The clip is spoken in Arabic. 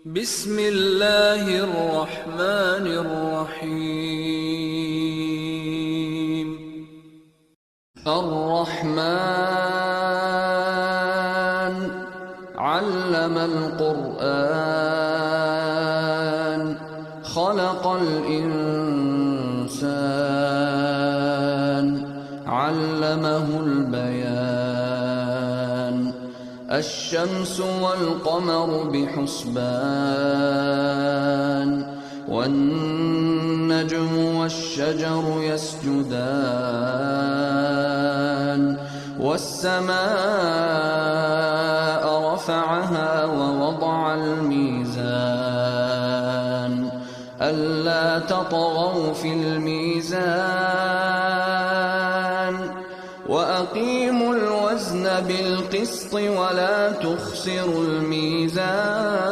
بسم الله الرحمن الرحيم. الرحمن علم القرآن خلق الإنسان علمه البيان الشمس والقمر بحسبان والنجم والشجر يسجدان والسماء رفعها ووضع الميزان ألا تطغوا في الميزان وأقيموا الوزن بالقسط ولا تخسروا الميزان